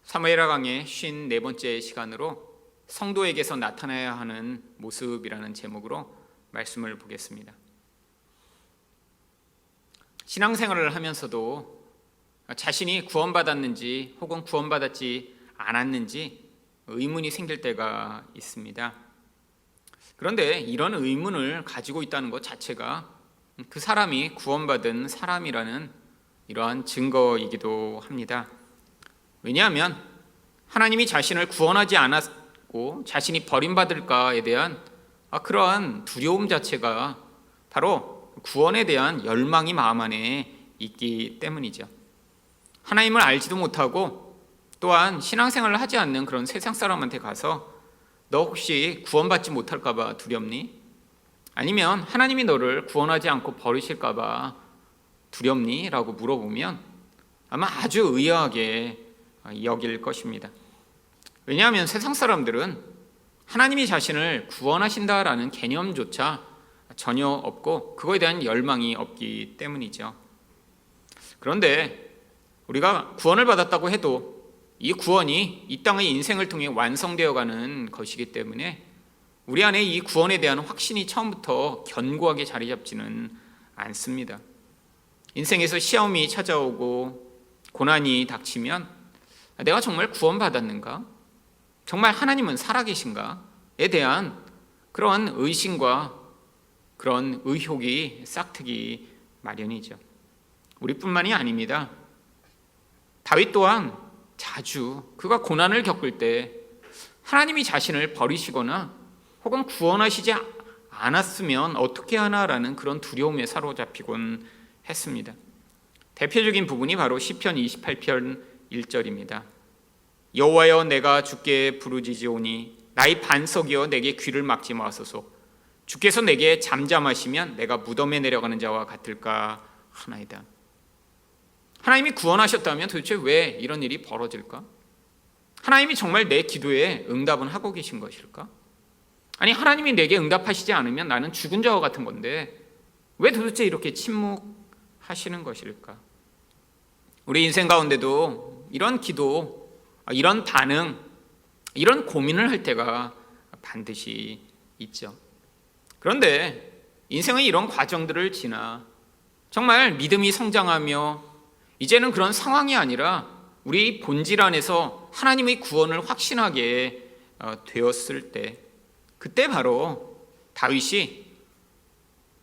사무엘하 강의 54번째 시간으로 성도에게서 나타나야 하는 모습이라는 제목으로 말씀을 보겠습니다. 신앙생활을 하면서도 자신이 구원받았는지 혹은 구원받았지 않았는지 의문이 생길 때가 있습니다. 그런데 이런 의문을 가지고 있다는 것 자체가 그 사람이 구원받은 사람이라는 이러한 증거이기도 합니다. 왜냐하면 하나님이 자신을 구원하지 않았고 자신이 버림받을까에 대한 그러한 두려움 자체가 바로 구원에 대한 열망이 마음 안에 있기 때문이죠. 하나님을 알지도 못하고 또한 신앙생활을 하지 않는 그런 세상 사람한테 가서 너 혹시 구원받지 못할까 봐 두렵니? 아니면 하나님이 너를 구원하지 않고 버리실까 봐 두렵니? 라고 물어보면 아마 아주 의아하게 여길 것입니다. 왜냐하면 세상 사람들은 하나님이 자신을 구원하신다라는 개념조차 전혀 없고 그거에 대한 열망이 없기 때문이죠. 그런데 우리가 구원을 받았다고 해도 이 구원이 이 땅의 인생을 통해 완성되어가는 것이기 때문에 우리 안에 이 구원에 대한 확신이 처음부터 견고하게 자리 잡지는 않습니다. 인생에서 시험이 찾아오고 고난이 닥치면 내가 정말 구원받았는가? 정말 하나님은 살아계신가?에 대한 그런 의심과 그런 의혹이 싹트기 마련이죠. 우리뿐만이 아닙니다. 다윗 또한 자주 그가 고난을 겪을 때 하나님이 자신을 버리시거나 혹은 구원하시지 않았으면 어떻게 하나라는 그런 두려움에 사로잡히곤 했습니다. 대표적인 부분이 바로 시편 28편 1절입니다. 여호와여 내가 주께 부르짖으오니 나의 반석이여 내게 귀를 막지 마소서. 주께서 내게 잠잠하시면 내가 무덤에 내려가는 자와 같을까 하나이다. 하나님이 구원하셨다면 도대체 왜 이런 일이 벌어질까? 하나님이 정말 내 기도에 응답은 하고 계신 것일까? 아니 하나님이 내게 응답하시지 않으면 나는 죽은 자와 같은 건데 왜 도대체 이렇게 침묵하시는 것일까? 우리 인생 가운데도 이런 기도, 이런 반응, 이런 고민을 할 때가 반드시 있죠. 그런데 인생의 이런 과정들을 지나 정말 믿음이 성장하며 이제는 그런 상황이 아니라 우리 본질 안에서 하나님의 구원을 확신하게 되었을 때 그때 바로 다윗이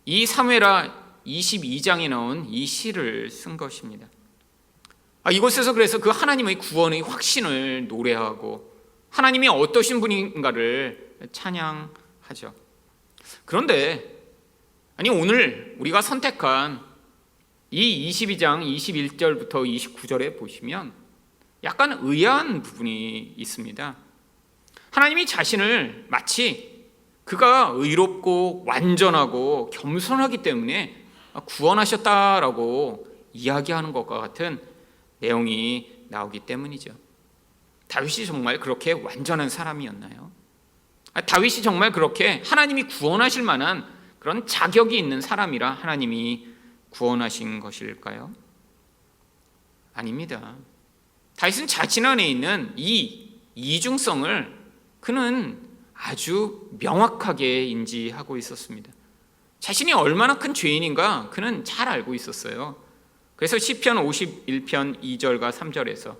이 사무엘하 22장에 나온 이 시를 쓴 것입니다. 이곳에서 그래서 그 하나님의 구원의 확신을 노래하고 하나님이 어떠신 분인가를 찬양하죠. 그런데 오늘 우리가 선택한 이 22장 21절부터 29절에 보시면 약간 의아한 부분이 있습니다. 하나님이 자신을 마치 그가 의롭고 완전하고 겸손하기 때문에 구원하셨다라고 이야기하는 것과 같은 내용이 나오기 때문이죠. 다윗이 정말 그렇게 완전한 사람이었나요? 다윗이 정말 그렇게 하나님이 구원하실 만한 그런 자격이 있는 사람이라 하나님이 구원하신 것일까요? 아닙니다. 다윗은 자신 안에 있는 이 이중성을 그는 아주 명확하게 인지하고 있었습니다. 자신이 얼마나 큰 죄인인가 그는 잘 알고 있었어요. 그래서 시편 51편 2절과 3절에서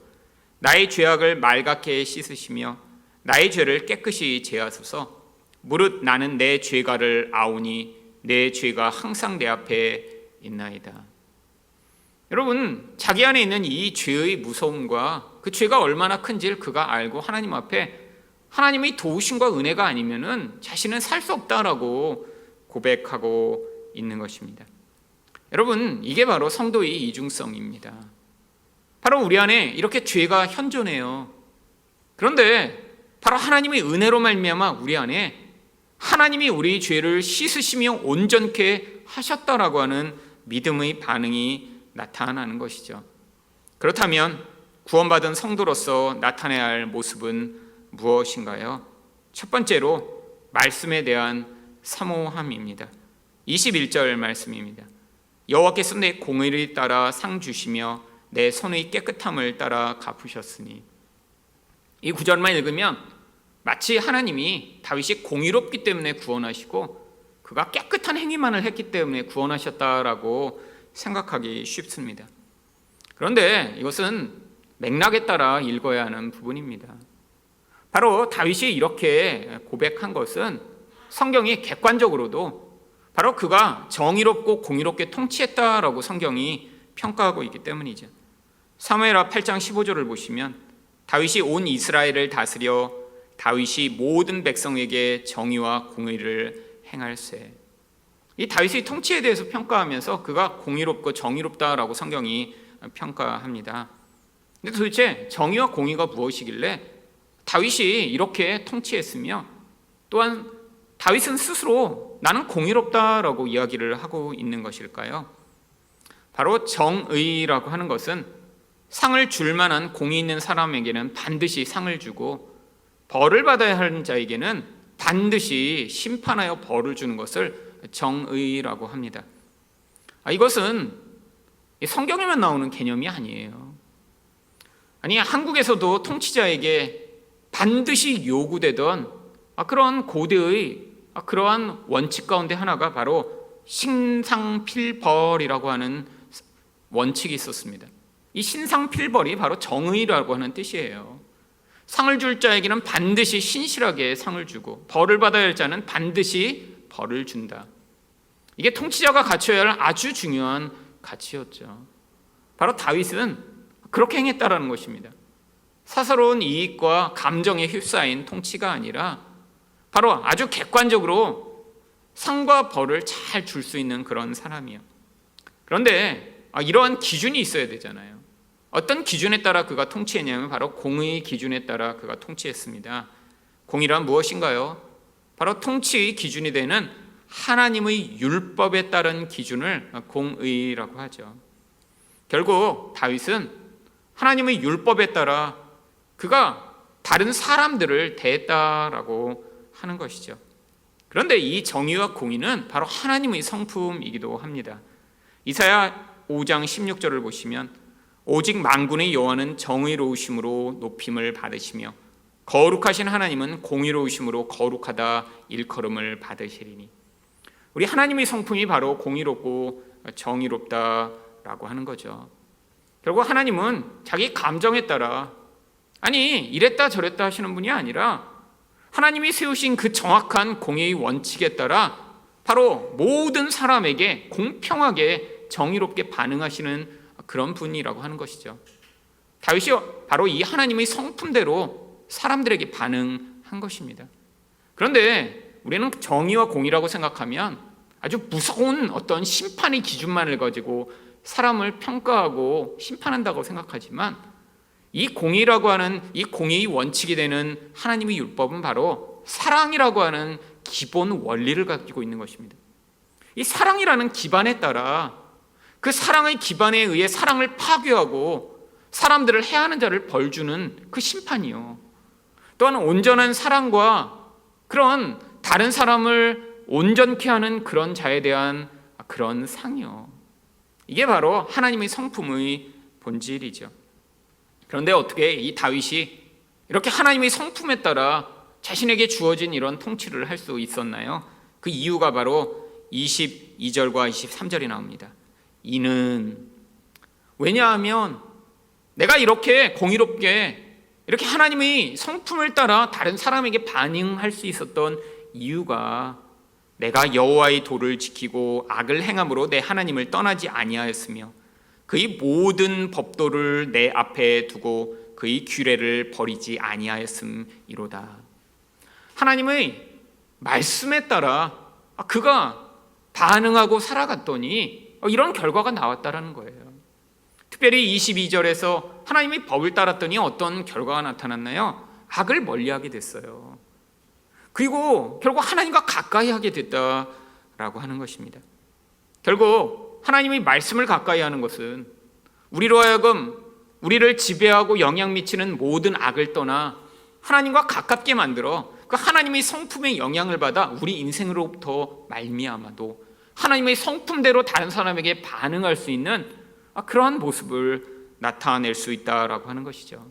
나의 죄악을 맑게 씻으시며 나의 죄를 깨끗이 제하소서. 무릇 나는 내 죄가를 아오니 내 죄가 항상 내 앞에 있나이다. 여러분, 자기 안에 있는 이 죄의 무서움과 그 죄가 얼마나 큰지를 그가 알고 하나님 앞에 하나님의 도우심과 은혜가 아니면은 자신은 살 수 없다라고 고백하고 있는 것입니다. 여러분, 이게 바로 성도의 이중성입니다. 바로 우리 안에 이렇게 죄가 현존해요. 그런데 바로 하나님의 은혜로 말미암아 우리 안에 하나님이 우리 죄를 씻으시며 온전케 하셨다라고 하는 믿음의 반응이 나타나는 것이죠. 그렇다면 구원받은 성도로서 나타내야 할 모습은 무엇인가요? 첫 번째로 말씀에 대한 사모함입니다. 21절 말씀입니다. 여호와께서 내 공의를 따라 상 주시며 내 손의 깨끗함을 따라 갚으셨으니. 이 구절만 읽으면 마치 하나님이 다윗이 공의롭기 때문에 구원하시고 그가 깨끗한 행위만을 했기 때문에 구원하셨다라고 생각하기 쉽습니다. 그런데 이것은 맥락에 따라 읽어야 하는 부분입니다. 바로 다윗이 이렇게 고백한 것은 성경이 객관적으로도 바로 그가 정의롭고 공의롭게 통치했다라고 성경이 평가하고 있기 때문이죠. 사무엘하 8장 15절을 보시면 다윗이 온 이스라엘을 다스려 다윗이 모든 백성에게 정의와 공의를 행할세. 이 다윗의 통치에 대해서 평가하면서 그가 공의롭고 정의롭다라고 성경이 평가합니다. 근데 도대체 정의와 공의가 무엇이길래 다윗이 이렇게 통치했으며 또한 다윗은 스스로 나는 공의롭다라고 이야기를 하고 있는 것일까요? 바로 정의라고 하는 것은 상을 줄 만한 공의 있는 사람에게는 반드시 상을 주고 벌을 받아야 하는 자에게는 반드시 심판하여 벌을 주는 것을 정의라고 합니다. 이것은 성경에만 나오는 개념이 아니에요. 아니, 한국에서도 통치자에게 반드시 요구되던 그런 고대의 그러한 원칙 가운데 하나가 바로 신상필벌이라고 하는 원칙이 있었습니다. 이 신상필벌이 바로 정의라고 하는 뜻이에요. 상을 줄 자에게는 반드시 신실하게 상을 주고 벌을 받아야 할 자는 반드시 벌을 준다. 이게 통치자가 갖춰야 할 아주 중요한 가치였죠. 바로 다윗은 그렇게 행했다라는 것입니다. 사사로운 이익과 감정에 휩싸인 통치가 아니라 바로 아주 객관적으로 상과 벌을 잘 줄 수 있는 그런 사람이요. 그런데 이러한 기준이 있어야 되잖아요. 어떤 기준에 따라 그가 통치했냐면 바로 공의의 기준에 따라 그가 통치했습니다. 공의란 무엇인가요? 바로 통치의 기준이 되는 하나님의 율법에 따른 기준을 공의라고 하죠. 결국 다윗은 하나님의 율법에 따라 그가 다른 사람들을 대했다라고 하는 것이죠. 그런데 이 정의와 공의는 바로 하나님의 성품이기도 합니다. 이사야 5장 16절을 보시면 오직 만군의 여호와는 정의로우심으로 높임을 받으시며 거룩하신 하나님은 공의로우심으로 거룩하다 일컬음을 받으시리니. 우리 하나님의 성품이 바로 공의롭고 정의롭다라고 하는 거죠. 결국 하나님은 자기 감정에 따라 이랬다 저랬다 하시는 분이 아니라 하나님이 세우신 그 정확한 공의의 원칙에 따라 바로 모든 사람에게 공평하게 정의롭게 반응하시는 그런 분이라고 하는 것이죠. 다윗이 바로 이 하나님의 성품대로 사람들에게 반응한 것입니다. 그런데 우리는 정의와 공의라고 생각하면 아주 무서운 어떤 심판의 기준만을 가지고 사람을 평가하고 심판한다고 생각하지만 이 공의라고 하는 이 공의의 원칙이 되는 하나님의 율법은 바로 사랑이라고 하는 기본 원리를 가지고 있는 것입니다. 이 사랑이라는 기반에 따라 그 사랑의 기반에 의해 사랑을 파괴하고 사람들을 해하는 자를 벌주는 그 심판이요. 또한 온전한 사랑과 그런 다른 사람을 온전케 하는 그런 자에 대한 그런 상이요. 이게 바로 하나님의 성품의 본질이죠. 그런데 어떻게 이 다윗이 이렇게 하나님의 성품에 따라 자신에게 주어진 이런 통치를 할 수 있었나요? 그 이유가 바로 22절과 23절이 나옵니다. 이는 왜냐하면 내가 이렇게 공의롭게 이렇게 하나님의 성품을 따라 다른 사람에게 반응할 수 있었던 이유가 내가 여호와의 도를 지키고 악을 행함으로 내 하나님을 떠나지 아니하였으며 그의 모든 법도를 내 앞에 두고 그의 규례를 버리지 아니하였음이로다. 하나님의 말씀에 따라 그가 반응하고 살아갔더니 이런 결과가 나왔다라는 거예요. 특별히 22절에서 하나님의 법을 따랐더니 어떤 결과가 나타났나요? 악을 멀리하게 됐어요. 그리고 결국 하나님과 가까이 하게 됐다라고 하는 것입니다. 결국 하나님의 말씀을 가까이 하는 것은 우리로 하여금 우리를 지배하고 영향 미치는 모든 악을 떠나 하나님과 가깝게 만들어 그 하나님의 성품의 영향을 받아 우리 인생으로부터 말미암아도 하나님의 성품대로 다른 사람에게 반응할 수 있는 그러한 모습을 나타낼 수 있다라고 하는 것이죠.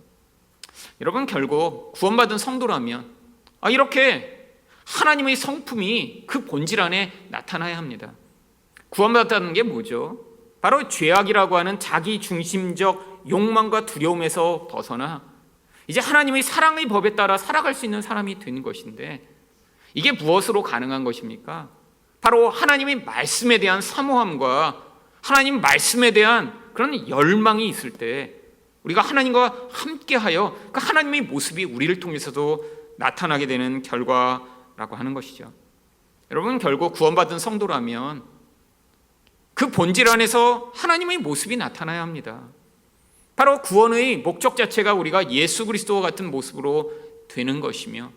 여러분, 결국 구원받은 성도라면 이렇게 하나님의 성품이 그 본질 안에 나타나야 합니다. 구원받았다는 게 뭐죠? 바로 죄악이라고 하는 자기 중심적 욕망과 두려움에서 벗어나 이제 하나님의 사랑의 법에 따라 살아갈 수 있는 사람이 된 것인데, 이게 무엇으로 가능한 것입니까? 바로 하나님의 말씀에 대한 사모함과 하나님 말씀에 대한 그런 열망이 있을 때 우리가 하나님과 함께하여 그 하나님의 모습이 우리를 통해서도 나타나게 되는 결과라고 하는 것이죠. 여러분, 결국 구원받은 성도라면 그 본질 안에서 하나님의 모습이 나타나야 합니다. 바로 구원의 목적 자체가 우리가 예수 그리스도와 같은 모습으로 되는 것이며,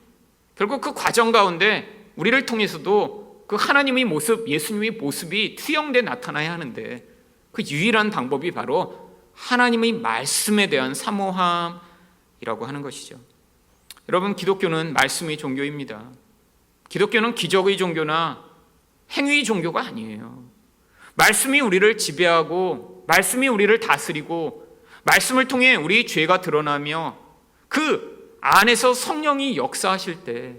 결국 그 과정 가운데 우리를 통해서도 그 하나님의 모습, 예수님의 모습이 투영돼 나타나야 하는데, 그 유일한 방법이 바로 하나님의 말씀에 대한 사모함이라고 하는 것이죠. 여러분, 기독교는 말씀의 종교입니다. 기독교는 기적의 종교나 행위의 종교가 아니에요. 말씀이 우리를 지배하고 말씀이 우리를 다스리고 말씀을 통해 우리 죄가 드러나며 그 안에서 성령이 역사하실 때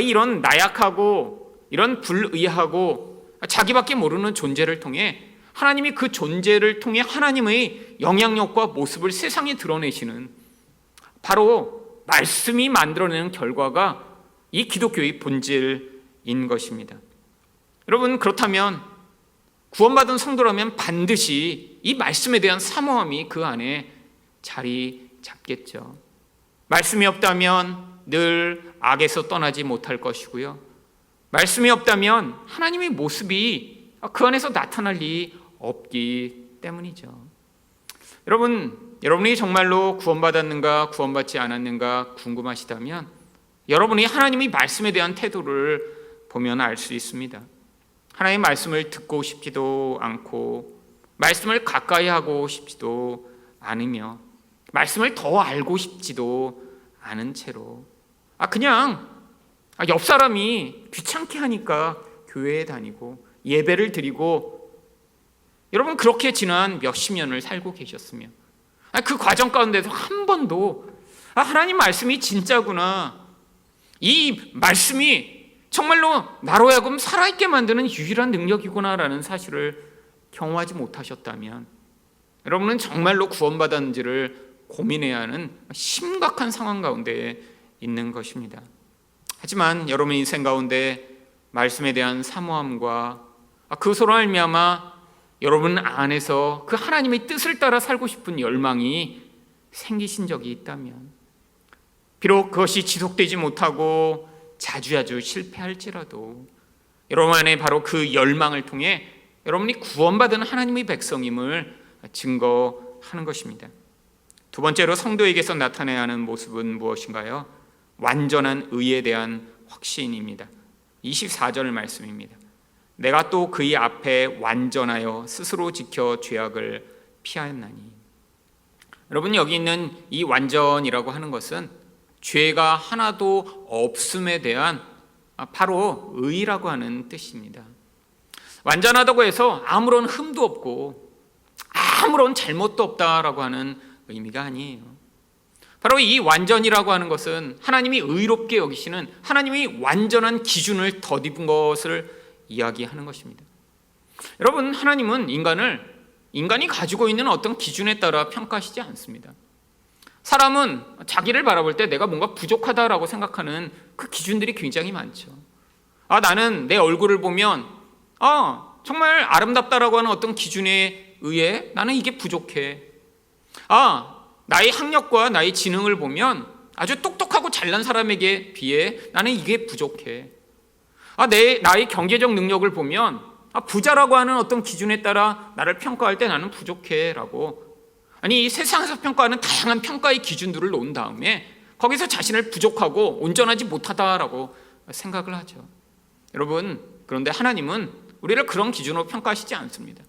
이런 나약하고 이런 불의하고 자기밖에 모르는 존재를 통해 하나님이 그 존재를 통해 하나님의 영향력과 모습을 세상에 드러내시는, 바로 말씀이 만들어내는 결과가 이 기독교의 본질인 것입니다. 여러분, 그렇다면 구원받은 성도라면 반드시 이 말씀에 대한 사모함이 그 안에 자리 잡겠죠. 말씀이 없다면 늘 악에서 떠나지 못할 것이고요, 말씀이 없다면 하나님의 모습이 그 안에서 나타날 리 없기 때문이죠. 여러분이 정말로 구원받았는가 구원받지 않았는가 궁금하시다면 여러분이 하나님의 말씀에 대한 태도를 보면 알 수 있습니다. 하나님의 말씀을 듣고 싶지도 않고 말씀을 가까이 하고 싶지도 않으며 말씀을 더 알고 싶지도 않은 채로 그냥 옆 사람이 귀찮게 하니까 교회에 다니고 예배를 드리고, 여러분 그렇게 지난 몇십 년을 살고 계셨으며 그 과정 가운데서 한 번도 하나님 말씀이 진짜구나, 이 말씀이 정말로 나로 하여금 살아있게 만드는 유일한 능력이구나라는 사실을 경험하지 못하셨다면 여러분은 정말로 구원받았는지를 고민해야 하는 심각한 상황 가운데 있는 것입니다. 하지만 여러분의 인생 가운데 말씀에 대한 사모함과 그것으로 말미암아 여러분 안에서 그 하나님의 뜻을 따라 살고 싶은 열망이 생기신 적이 있다면, 비록 그것이 지속되지 못하고 자주자주 실패할지라도 여러분 안에 바로 그 열망을 통해 여러분이 구원받은 하나님의 백성임을 증거하는 것입니다. 두 번째로 성도에게서 나타나야 하는 모습은 무엇인가요? 완전한 의에 대한 확신입니다. 24절 말씀입니다. 내가 또 그의 앞에 완전하여 스스로 지켜 죄악을 피하였나니. 여러분, 여기 있는 이 완전이라고 하는 것은 죄가 하나도 없음에 대한 바로 의라고 하는 뜻입니다. 완전하다고 해서 아무런 흠도 없고 아무런 잘못도 없다라고 하는 의미가 아니에요. 바로 이 완전이라고 하는 것은 하나님이 의롭게 여기시는 하나님의 완전한 기준을 덧입은 것을 이야기하는 것입니다. 여러분, 하나님은 인간이 가지고 있는 어떤 기준에 따라 평가하시지 않습니다. 사람은 자기를 바라볼 때 내가 뭔가 부족하다라고 생각하는 그 기준들이 굉장히 많죠. 나는 내 얼굴을 보면 정말 아름답다라고 하는 어떤 기준에 의해 나는 이게 부족해. 나의 학력과 나의 지능을 보면 아주 똑똑하고 잘난 사람에게 비해 나는 이게 부족해. 나의 경제적 능력을 보면 부자라고 하는 어떤 기준에 따라 나를 평가할 때 나는 부족해 라고, 이 세상에서 평가하는 다양한 평가의 기준들을 놓은 다음에 거기서 자신을 부족하고 온전하지 못하다라고 생각을 하죠. 여러분, 그런데 하나님은 우리를 그런 기준으로 평가하시지 않습니다.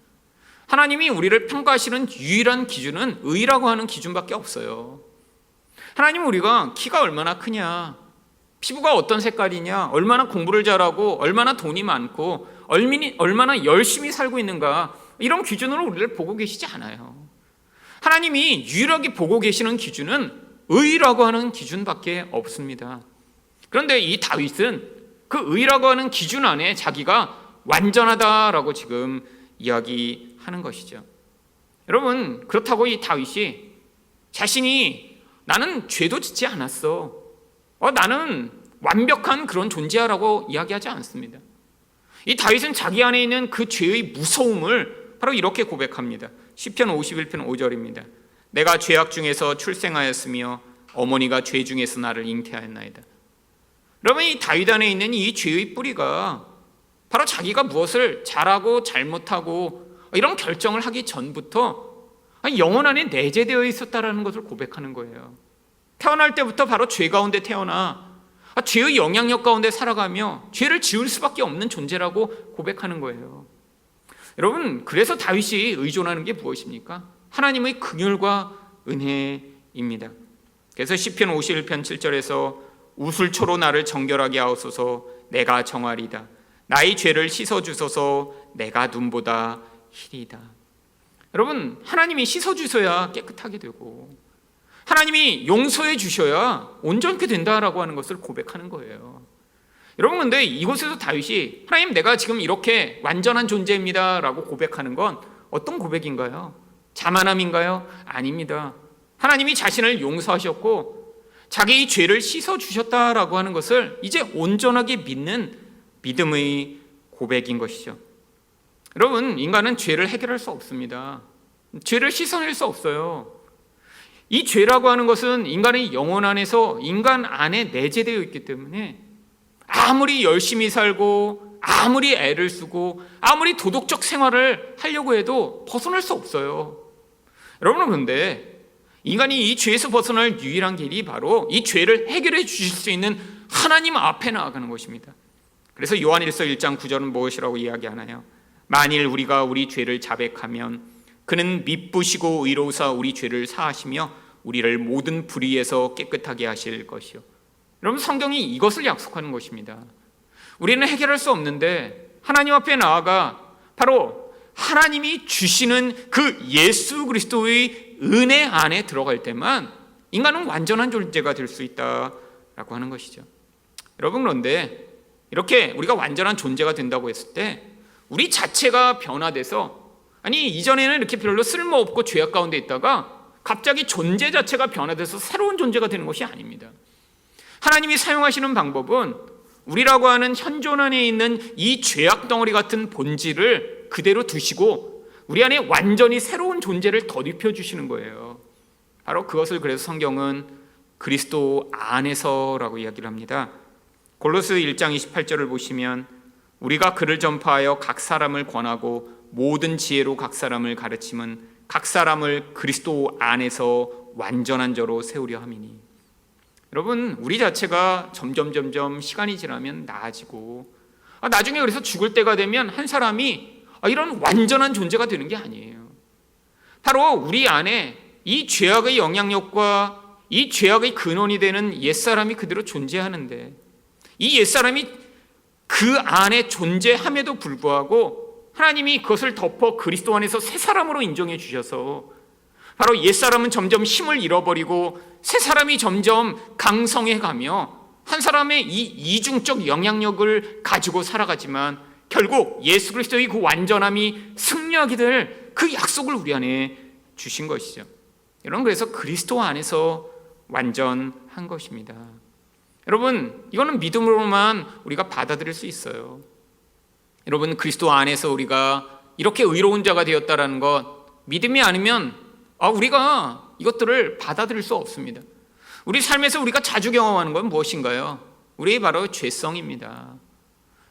하나님이 우리를 평가하시는 유일한 기준은 의라고 하는 기준밖에 없어요. 하나님은 우리가 키가 얼마나 크냐, 피부가 어떤 색깔이냐, 얼마나 공부를 잘하고 얼마나 돈이 많고 얼마나 열심히 살고 있는가, 이런 기준으로 우리를 보고 계시지 않아요. 하나님이 유일하게 보고 계시는 기준은 의라고 하는 기준밖에 없습니다. 그런데 이 다윗은 그 의라고 하는 기준 안에 자기가 완전하다라고 지금 이야기하는 것이죠. 여러분, 그렇다고 이 다윗이 자신이 나는 죄도 짓지 않았어, 나는 완벽한 그런 존재야라고 이야기하지 않습니다. 이 다윗은 자기 안에 있는 그 죄의 무서움을 바로 이렇게 고백합니다. 시편 51편 5절입니다. 내가 죄악 중에서 출생하였으며 어머니가 죄 중에서 나를 잉태하였나이다. 여러분, 이 다윗 안에 있는 이 죄의 뿌리가 바로 자기가 무엇을 잘하고 잘못하고 이런 결정을 하기 전부터 영혼 안에 내재되어 있었다라는 것을 고백하는 거예요. 태어날 때부터 바로 죄 가운데 태어나 죄의 영향력 가운데 살아가며 죄를 지을 수밖에 없는 존재라고 고백하는 거예요. 여러분, 그래서 다윗이 의존하는 게 무엇입니까? 하나님의 긍휼과 은혜입니다. 그래서 시편 51편 7절에서 우슬초로 나를 정결하게 하옵소서, 내가 정하리다. 나의 죄를 씻어주소서, 내가 눈보다 희리다. 여러분, 하나님이 씻어주셔야 깨끗하게 되고 하나님이 용서해 주셔야 온전케 된다라고 하는 것을 고백하는 거예요. 여러분, 근데 이곳에서 다윗이 하나님, 내가 지금 이렇게 완전한 존재입니다 라고 고백하는 건 어떤 고백인가요? 자만함인가요? 아닙니다. 하나님이 자신을 용서하셨고 자기의 죄를 씻어주셨다라고 하는 것을 이제 온전하게 믿는 믿음의 고백인 것이죠. 여러분, 인간은 죄를 해결할 수 없습니다. 죄를 씻어낼 수 없어요. 이 죄라고 하는 것은 인간의 영혼 안에서 인간 안에 내재되어 있기 때문에 아무리 열심히 살고 아무리 애를 쓰고 아무리 도덕적 생활을 하려고 해도 벗어날 수 없어요. 여러분은 그런데 인간이 이 죄에서 벗어날 유일한 길이 바로 이 죄를 해결해 주실 수 있는 하나님 앞에 나아가는 것입니다. 그래서 요한일서 1장 9절은 무엇이라고 이야기하나요? 만일 우리가 우리 죄를 자백하면 그는 미쁘시고 의로우사 우리 죄를 사하시며 우리를 모든 불의에서 깨끗하게 하실 것이요. 여러분, 성경이 이것을 약속하는 것입니다. 우리는 해결할 수 없는데 하나님 앞에 나아가 바로 하나님이 주시는 그 예수 그리스도의 은혜 안에 들어갈 때만 인간은 완전한 존재가 될 수 있다라고 하는 것이죠. 여러분, 그런데 이렇게 우리가 완전한 존재가 된다고 했을 때 우리 자체가 변화돼서, 아니 이전에는 이렇게 별로 쓸모없고 죄악 가운데 있다가 갑자기 존재 자체가 변화돼서 새로운 존재가 되는 것이 아닙니다. 하나님이 사용하시는 방법은 우리라고 하는 현존 안에 있는 이 죄악 덩어리 같은 본질을 그대로 두시고 우리 안에 완전히 새로운 존재를 덧입혀 주시는 거예요. 바로 그것을 그래서 성경은 그리스도 안에서라고 이야기를 합니다. 골로새 1장 28절을 보시면 우리가 그를 전파하여 각 사람을 권하고 모든 지혜로 각 사람을 가르침은 각 사람을 그리스도 안에서 완전한 자로 세우려 함이니. 여러분, 우리 자체가 점점 시간이 지나면 나아지고 나중에 그래서 죽을 때가 되면 한 사람이 이런 완전한 존재가 되는 게 아니에요. 바로 우리 안에 이 죄악의 영향력과 이 죄악의 근원이 되는 옛사람이 그대로 존재하는데 이 옛사람이 그 안에 존재함에도 불구하고 하나님이 그것을 덮어 그리스도 안에서 새 사람으로 인정해 주셔서 바로 옛사람은 점점 힘을 잃어버리고 새 사람이 점점 강성해 가며 한 사람의 이 이중적 영향력을 가지고 살아가지만 결국 예수 그리스도의 그 완전함이 승리하게 될 그 약속을 우리 안에 주신 것이죠. 여러분, 그래서 그리스도 안에서 완전한 것입니다. 여러분, 이거는 믿음으로만 우리가 받아들일 수 있어요. 여러분, 그리스도 안에서 우리가 이렇게 의로운 자가 되었다라는 것, 믿음이 아니면 우리가 이것들을 받아들일 수 없습니다. 우리 삶에서 우리가 자주 경험하는 건 무엇인가요? 우리 바로 죄성입니다.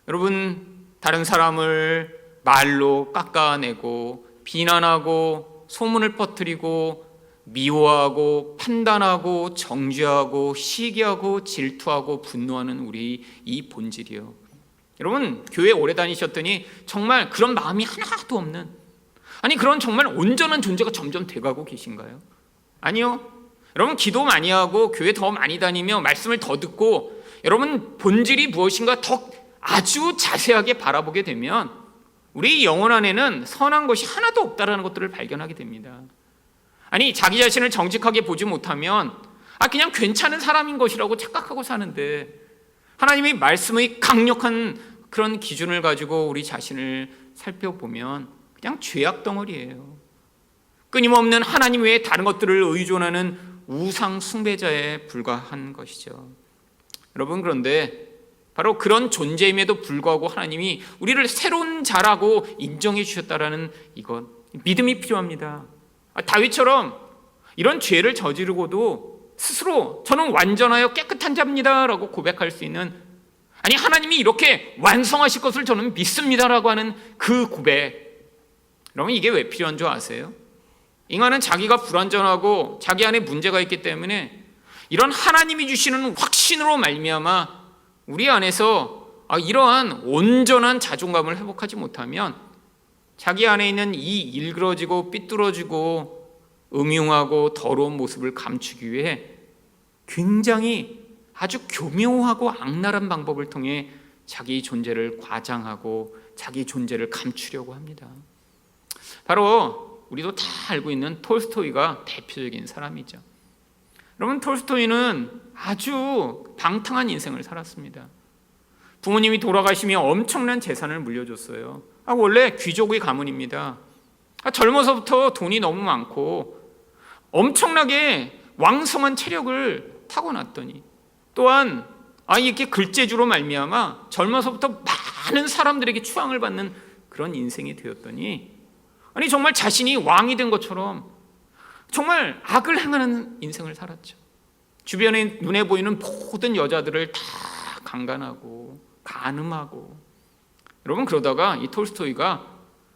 여러분, 다른 사람을 말로 깎아내고 비난하고 소문을 퍼뜨리고 미워하고 판단하고 정죄하고 시기하고 질투하고 분노하는 우리 이 본질이요. 여러분, 교회 오래 다니셨더니 정말 그런 마음이 하나도 없는, 그런 정말 온전한 존재가 점점 돼가고 계신가요? 아니요. 여러분, 기도 많이 하고 교회 더 많이 다니며 말씀을 더 듣고 여러분 본질이 무엇인가 더 아주 자세하게 바라보게 되면 우리 영혼 안에는 선한 것이 하나도 없다라는 것들을 발견하게 됩니다. 자기 자신을 정직하게 보지 못하면 그냥 괜찮은 사람인 것이라고 착각하고 사는데, 하나님의 말씀의 강력한 그런 기준을 가지고 우리 자신을 살펴보면 그냥 죄악 덩어리예요. 끊임없는 하나님 외에 다른 것들을 의존하는 우상 숭배자에 불과한 것이죠. 여러분, 그런데 바로 그런 존재임에도 불구하고 하나님이 우리를 새로운 자라고 인정해 주셨다라는 이것, 믿음이 필요합니다. 다윗처럼 이런 죄를 저지르고도 스스로 저는 완전하여 깨끗한 자입니다 라고 고백할 수 있는, 하나님이 이렇게 완성하실 것을 저는 믿습니다라고 하는 그 고백, 여러분, 이게 왜 필요한 줄 아세요? 인간은 자기가 불완전하고 자기 안에 문제가 있기 때문에 이런 하나님이 주시는 확신으로 말미암아 우리 안에서 이러한 온전한 자존감을 회복하지 못하면 자기 안에 있는 이 일그러지고 삐뚤어지고 음흉하고 더러운 모습을 감추기 위해 굉장히 아주 교묘하고 악랄한 방법을 통해 자기 존재를 과장하고 자기 존재를 감추려고 합니다. 바로 우리도 다 알고 있는 톨스토이가 대표적인 사람이죠. 여러분, 톨스토이는 아주 방탕한 인생을 살았습니다. 부모님이 돌아가시며 엄청난 재산을 물려줬어요. 원래 귀족의 가문입니다. 젊어서부터 돈이 너무 많고 엄청나게 왕성한 체력을 타고났더니, 또한 이렇게 글재주로 말미암아 젊어서부터 많은 사람들에게 추앙을 받는 그런 인생이 되었더니, 정말 자신이 왕이 된 것처럼 정말 악을 행하는 인생을 살았죠. 주변에 눈에 보이는 모든 여자들을 다 강간하고 간음하고. 여러분, 그러다가 이 톨스토이가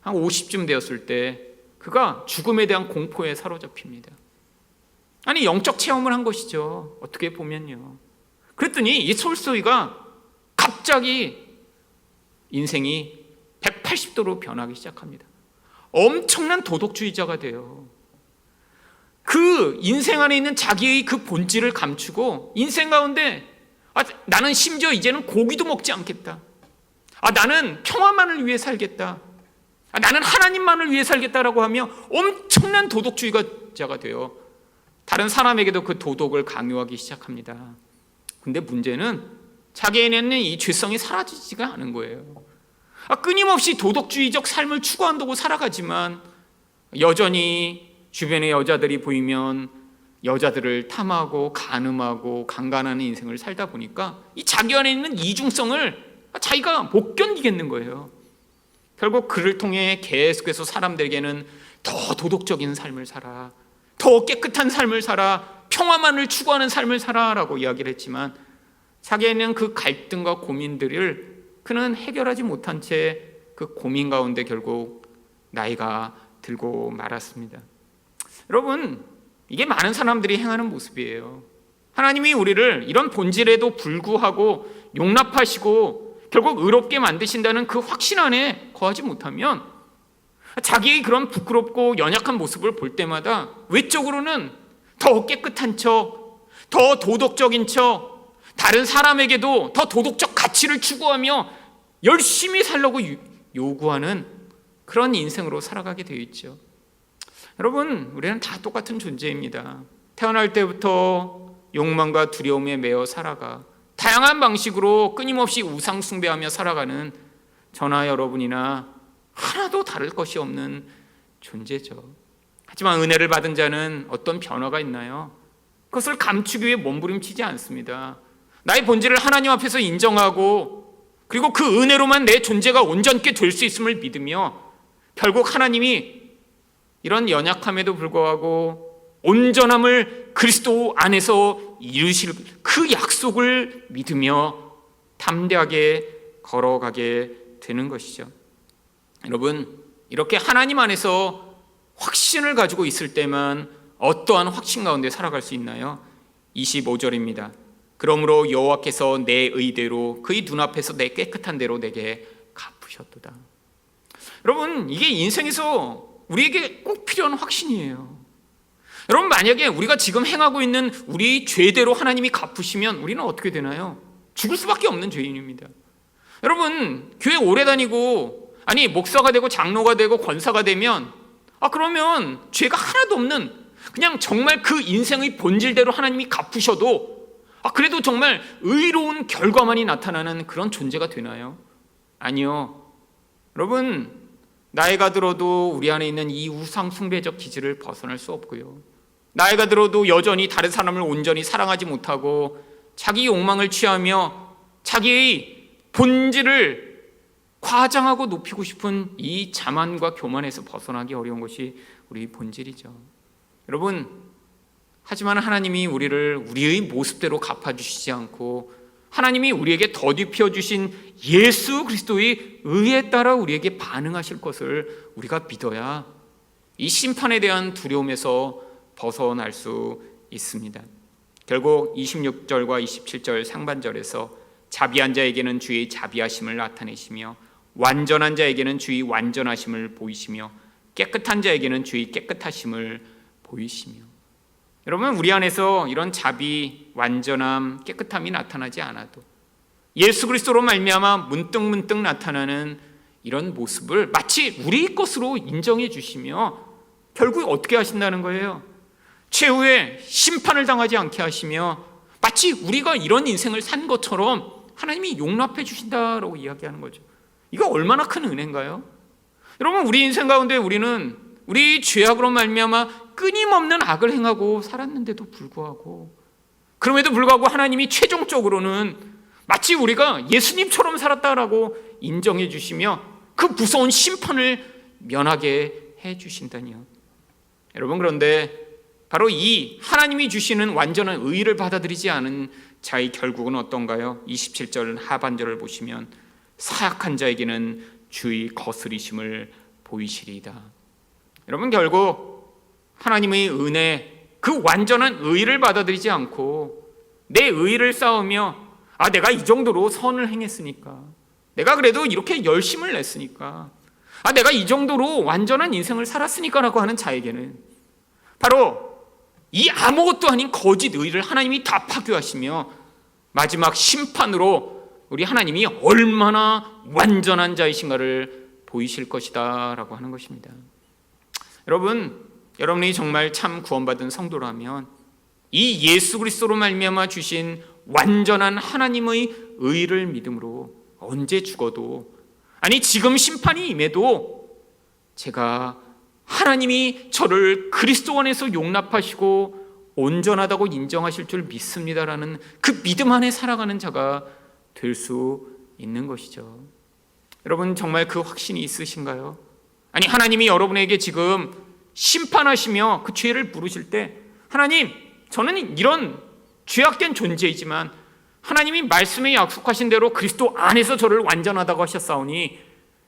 한 50쯤 되었을 때 그가 죽음에 대한 공포에 사로잡힙니다. 영적 체험을 한 것이죠, 어떻게 보면요. 그랬더니 이 톨스토이가 갑자기 인생이 180도로 변하기 시작합니다. 엄청난 도덕주의자가 돼요. 그 인생 안에 있는 자기의 그 본질을 감추고 인생 가운데 나는 심지어 이제는 고기도 먹지 않겠다. 나는 평화만을 위해 살겠다. 나는 하나님만을 위해 살겠다라고 하며 엄청난 도덕주의자가 되어 다른 사람에게도 그 도덕을 강요하기 시작합니다. 근데 문제는 자기에는 이 죄성이 사라지지가 않은 거예요. 끊임없이 도덕주의적 삶을 추구한다고 살아가지만 여전히 주변의 여자들이 보이면 여자들을 탐하고 간음하고 강간하는 인생을 살다 보니까 이 자기 안에 있는 이중성을 자기가 못 견디겠는 거예요. 결국 그를 통해 계속해서 사람들에게는 더 도덕적인 삶을 살아, 더 깨끗한 삶을 살아, 평화만을 추구하는 삶을 살아라고 이야기를 했지만 자기에는 그 갈등과 고민들을 그는 해결하지 못한 채 그 고민 가운데 결국 나이가 들고 말았습니다. 여러분, 이게 많은 사람들이 행하는 모습이에요. 하나님이 우리를 이런 본질에도 불구하고 용납하시고 결국 의롭게 만드신다는 그 확신 안에 거하지 못하면 자기의 그런 부끄럽고 연약한 모습을 볼 때마다 외적으로는 더 깨끗한 척, 더 도덕적인 척, 다른 사람에게도 더 도덕적 가치를 추구하며 열심히 살려고 요구하는 그런 인생으로 살아가게 되어 있죠. 여러분, 우리는 다 똑같은 존재입니다. 태어날 때부터 욕망과 두려움에 매여 살아가 다양한 방식으로 끊임없이 우상 숭배하며 살아가는 저나 여러분이나 하나도 다를 것이 없는 존재죠. 하지만 은혜를 받은 자는 어떤 변화가 있나요? 그것을 감추기 위해 몸부림치지 않습니다. 나의 본질을 하나님 앞에서 인정하고 그리고 그 은혜로만 내 존재가 온전케 될 수 있음을 믿으며 결국 하나님이 이런 연약함에도 불구하고 온전함을 그리스도 안에서 이루실 그 약속을 믿으며 담대하게 걸어가게 되는 것이죠. 여러분, 이렇게 하나님 안에서 확신을 가지고 있을 때만 어떠한 확신 가운데 살아갈 수 있나요? 25절입니다. 그러므로 여호와께서 내 의대로 그의 눈앞에서 내 깨끗한 대로 내게 갚으셨도다. 여러분, 이게 인생에서 우리에게 꼭 필요한 확신이에요. 여러분, 만약에 우리가 지금 행하고 있는 우리 죄대로 하나님이 갚으시면 우리는 어떻게 되나요? 죽을 수밖에 없는 죄인입니다. 여러분, 교회 오래 다니고 목사가 되고 장로가 되고 권사가 되면 그러면 죄가 하나도 없는 그냥 정말 그 인생의 본질대로 하나님이 갚으셔도 그래도 정말 의로운 결과만이 나타나는 그런 존재가 되나요? 아니요. 여러분, 나이가 들어도 우리 안에 있는 이 우상 숭배적 기질을 벗어날 수 없고요. 나이가 들어도 여전히 다른 사람을 온전히 사랑하지 못하고 자기 욕망을 취하며 자기의 본질을 과장하고 높이고 싶은 이 자만과 교만에서 벗어나기 어려운 것이 우리 본질이죠. 여러분, 하지만 하나님이 우리를 우리의 모습대로 갚아주시지 않고 하나님이 우리에게 덧입혀 주신 예수 그리스도의 의에 따라 우리에게 반응하실 것을 우리가 믿어야 이 심판에 대한 두려움에서 벗어날 수 있습니다. 결국 26절과 27절 상반절에서 자비한 자에게는 주의 자비하심을 나타내시며 완전한 자에게는 주의 완전하심을 보이시며 깨끗한 자에게는 주의 깨끗하심을 보이시며. 여러분, 우리 안에서 이런 자비, 완전함, 깨끗함이 나타나지 않아도 예수 그리스도로 말미암아 문득문득 나타나는 이런 모습을 마치 우리 것으로 인정해 주시며 결국 어떻게 하신다는 거예요? 최후의 심판을 당하지 않게 하시며 마치 우리가 이런 인생을 산 것처럼 하나님이 용납해 주신다라고 이야기하는 거죠. 이거 얼마나 큰 은혜인가요? 여러분, 우리 인생 가운데 우리는 우리 죄악으로 말미암아 끊임없는 악을 행하고 살았는데도 불구하고, 그럼에도 불구하고 하나님이 최종적으로는 마치 우리가 예수님처럼 살았다라고 인정해 주시며 그 무서운 심판을 면하게 해 주신다니요. 여러분, 그런데 바로 이 하나님이 주시는 완전한 의의를 받아들이지 않은 자의 결국은 어떤가요? 27절 하반절을 보시면 사약한 자에게는 주의 거스리심을 보이시리이다. 여러분, 결국 하나님의 은혜, 그 완전한 의의를 받아들이지 않고 내 의의를 쌓으며 내가 이 정도로 선을 행했으니까, 내가 그래도 이렇게 열심을 냈으니까, 내가 이 정도로 완전한 인생을 살았으니까 라고 하는 자에게는 바로 이 아무것도 아닌 거짓 의의를 하나님이 다 파괴하시며 마지막 심판으로 우리 하나님이 얼마나 완전한 자이신가를 보이실 것이다 라고 하는 것입니다. 여러분이 정말 참 구원받은 성도라면 이 예수 그리스도로 말미암아 주신 완전한 하나님의 의를 믿음으로 언제 죽어도, 아니 지금 심판이 임해도 제가 하나님이 저를 그리스도 안에서 용납하시고 온전하다고 인정하실 줄 믿습니다라는 그 믿음 안에 살아가는 자가 될 수 있는 것이죠. 여러분, 정말 그 확신이 있으신가요? 아니, 하나님이 여러분에게 지금 심판하시며 그 죄를 물으실 때, 하나님, 저는 이런 죄악된 존재이지만 하나님이 말씀에 약속하신 대로 그리스도 안에서 저를 완전하다고 하셨사오니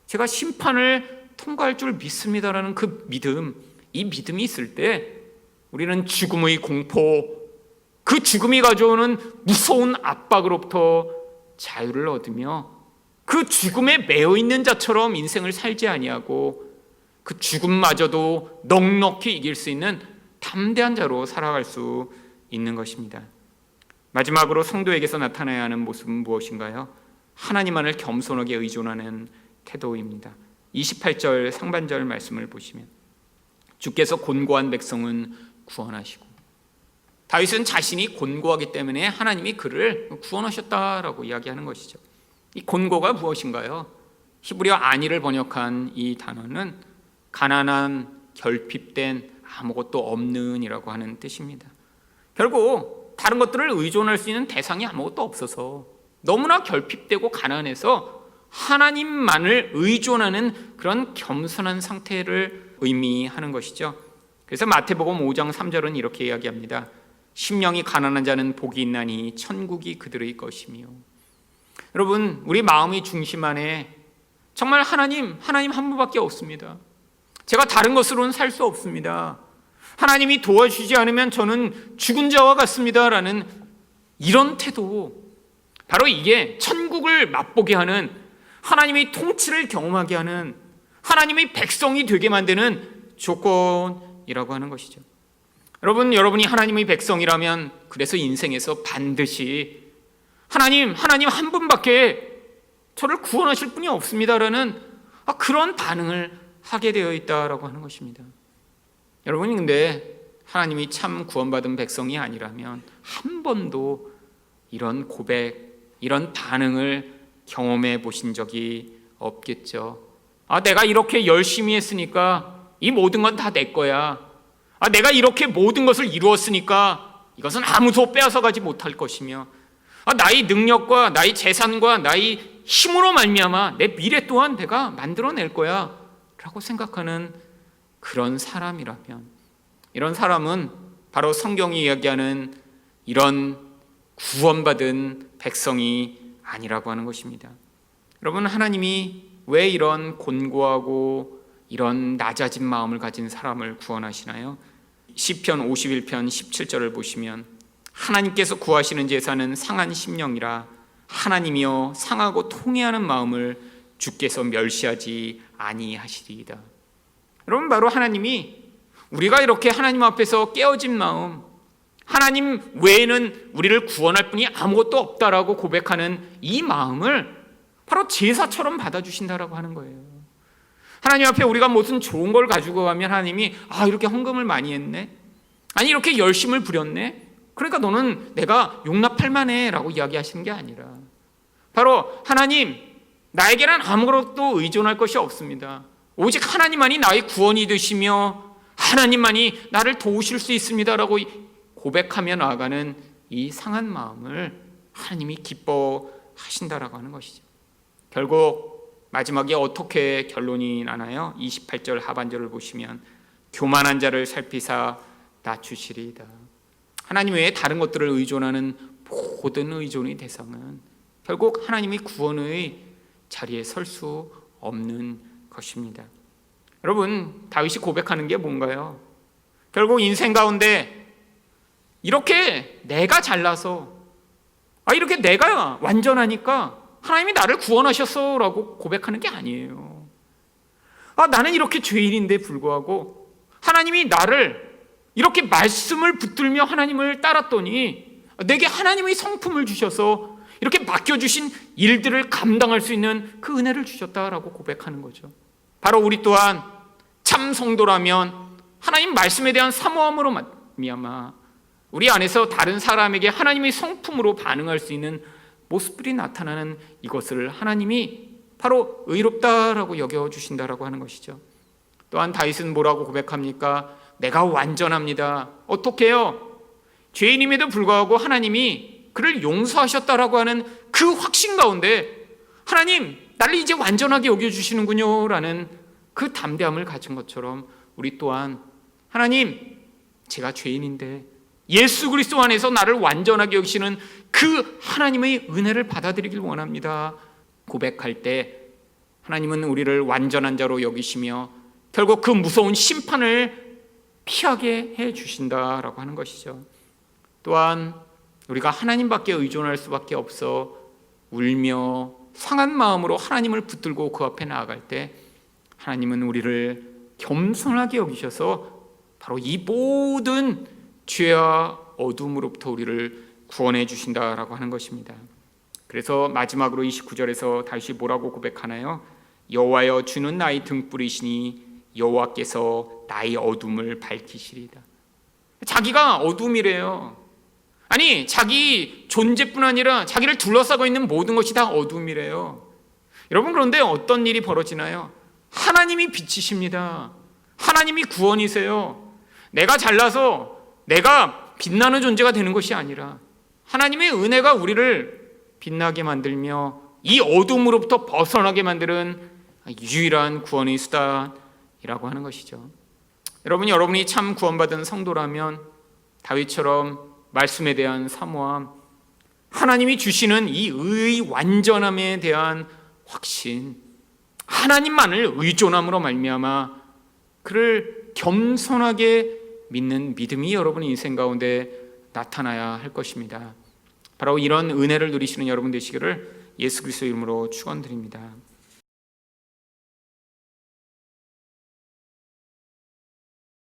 제가 심판을 통과할 줄 믿습니다라는 그 믿음, 이 믿음이 있을 때 우리는 죽음의 공포, 그 죽음이 가져오는 무서운 압박으로부터 자유를 얻으며 그 죽음에 매여 있는 자처럼 인생을 살지 아니하고 그 죽음마저도 넉넉히 이길 수 있는 담대한 자로 살아갈 수 있는 것입니다. 마지막으로 성도에게서 나타나야 하는 모습은 무엇인가요? 하나님만을 겸손하게 의존하는 태도입니다. 28절 상반절 말씀을 보시면 주께서 곤고한 백성은 구원하시고, 다윗은 자신이 곤고하기 때문에 하나님이 그를 구원하셨다라고 이야기하는 것이죠. 이 곤고가 무엇인가요? 히브리어 아니를 번역한 이 단어는 가난한, 결핍된, 아무것도 없는 이라고 하는 뜻입니다. 결국 다른 것들을 의존할 수 있는 대상이 아무것도 없어서 너무나 결핍되고 가난해서 하나님만을 의존하는 그런 겸손한 상태를 의미하는 것이죠. 그래서 마태복음 5장 3절은 이렇게 이야기합니다. 심령이 가난한 자는 복이 있나니 천국이 그들의 것이며. 여러분, 우리 마음의 중심 안에 정말 하나님 한 분밖에 없습니다. 제가 다른 것으로는 살 수 없습니다. 하나님이 도와주지 않으면 저는 죽은 자와 같습니다 라는 이런 태도, 바로 이게 천국을 맛보게 하는, 하나님의 통치를 경험하게 하는, 하나님의 백성이 되게 만드는 조건이라고 하는 것이죠. 여러분이 하나님의 백성이라면 그래서 인생에서 반드시 하나님 한 분밖에 저를 구원하실 분이 없습니다라는 그런 반응을 하게 되어 있다라고 하는 것입니다. 여러분이 근데 하나님이 참 구원받은 백성이 아니라면 한 번도 이런 고백, 이런 반응을 경험해 보신 적이 없겠죠. 내가 이렇게 열심히 했으니까 이 모든 건 다 내 거야. 내가 이렇게 모든 것을 이루었으니까 이것은 아무도 빼앗아가지 못할 것이며, 나의 능력과 나의 재산과 나의 힘으로 말미암아 내 미래 또한 내가 만들어낼 거야 라고 생각하는 그런 사람이라면, 이런 사람은 바로 성경이 이야기하는 이런 구원받은 백성이 아니라고 하는 것입니다. 여러분, 하나님이 왜 이런 곤고하고 이런 낮아진 마음을 가진 사람을 구원하시나요? 시편 51편 17절을 보시면, 하나님께서 구하시는 제사는 상한 심령이라 하나님이여 상하고 통회하는 마음을 주께서 멸시하지 아니하시리이다. 여러분, 바로 하나님이 우리가 이렇게 하나님 앞에서 깨어진 마음, 하나님 외에는 우리를 구원할 분이 아무것도 없다라고 고백하는 이 마음을 바로 제사처럼 받아주신다라고 하는 거예요. 하나님 앞에 우리가 무슨 좋은 걸 가지고 가면 하나님이 이렇게 헌금을 많이 했네, 아니 이렇게 열심을 부렸네, 그러니까 너는 내가 용납할 만해 라고 이야기하시는 게 아니라, 바로 하나님, 나에게는 아무것도 의존할 것이 없습니다. 오직 하나님만이 나의 구원이 되시며 하나님만이 나를 도우실 수 있습니다 라고 고백하며 나아가는 이 상한 마음을 하나님이 기뻐하신다라고 하는 것이죠. 결국 마지막에 어떻게 결론이 나나요? 28절 하반절을 보시면, 교만한 자를 살피사 낮추시리이다. 하나님 외에 다른 것들을 의존하는 모든 의존의 대상은 결국 하나님이 구원의 자리에 설 수 없는 것입니다. 여러분, 다윗이 고백하는 게 뭔가요? 결국 인생 가운데 이렇게 내가 잘나서, 이렇게 내가 완전하니까 하나님이 나를 구원하셨어 라고 고백하는 게 아니에요. 나는 이렇게 죄인인데 불구하고 하나님이 나를 이렇게 말씀을 붙들며 하나님을 따랐더니 내게 하나님의 성품을 주셔서 이렇게 맡겨주신 일들을 감당할 수 있는 그 은혜를 주셨다라고 고백하는 거죠. 바로 우리 또한 참 성도라면 하나님 말씀에 대한 사모함으로 말미암아 우리 안에서 다른 사람에게 하나님의 성품으로 반응할 수 있는 모습들이 나타나는 이것을 하나님이 바로 의롭다라고 여겨주신다라고 하는 것이죠. 또한 다윗은 뭐라고 고백합니까? 내가 완전합니다. 어떻게 해요? 죄인임에도 불구하고 하나님이 그를 용서하셨다라고 하는 그 확신 가운데, 하나님 나를 이제 완전하게 여겨주시는군요 라는 그 담대함을 가진 것처럼 우리 또한 하나님, 제가 죄인인데 예수 그리스도 안에서 나를 완전하게 여기시는 그 하나님의 은혜를 받아들이길 원합니다 고백할 때, 하나님은 우리를 완전한 자로 여기시며 결국 그 무서운 심판을 피하게 해 주신다라고 하는 것이죠. 또한 우리가 하나님밖에 의존할 수밖에 없어 울며 상한 마음으로 하나님을 붙들고 그 앞에 나아갈 때, 하나님은 우리를 겸손하게 여기셔서 바로 이 모든 죄와 어둠으로부터 우리를 구원해 주신다라고 하는 것입니다. 그래서 마지막으로 29절에서 다시 뭐라고 고백하나요? 여호와여, 주는 나의 등불이시니 여호와께서 나의 어둠을 밝히시리다. 자기가 어둠이래요. 아니, 자기 존재뿐 아니라 자기를 둘러싸고 있는 모든 것이 다 어둠이래요. 여러분, 그런데 어떤 일이 벌어지나요? 하나님이 빛이십니다. 하나님이 구원이세요. 내가 잘나서 내가 빛나는 존재가 되는 것이 아니라 하나님의 은혜가 우리를 빛나게 만들며 이 어둠으로부터 벗어나게 만드는 유일한 구원의 수단이라고 하는 것이죠. 여러분이 참 구원받은 성도라면 다윗처럼 말씀에 대한 사모함, 하나님이 주시는 이 의의 완전함에 대한 확신, 하나님만을 의존함으로 말미암아 그를 겸손하게 믿는 믿음이 여러분의 인생 가운데 나타나야 할 것입니다. 바로 이런 은혜를 누리시는 여러분 되시기를 예수 그리스도의 이름으로 축원드립니다.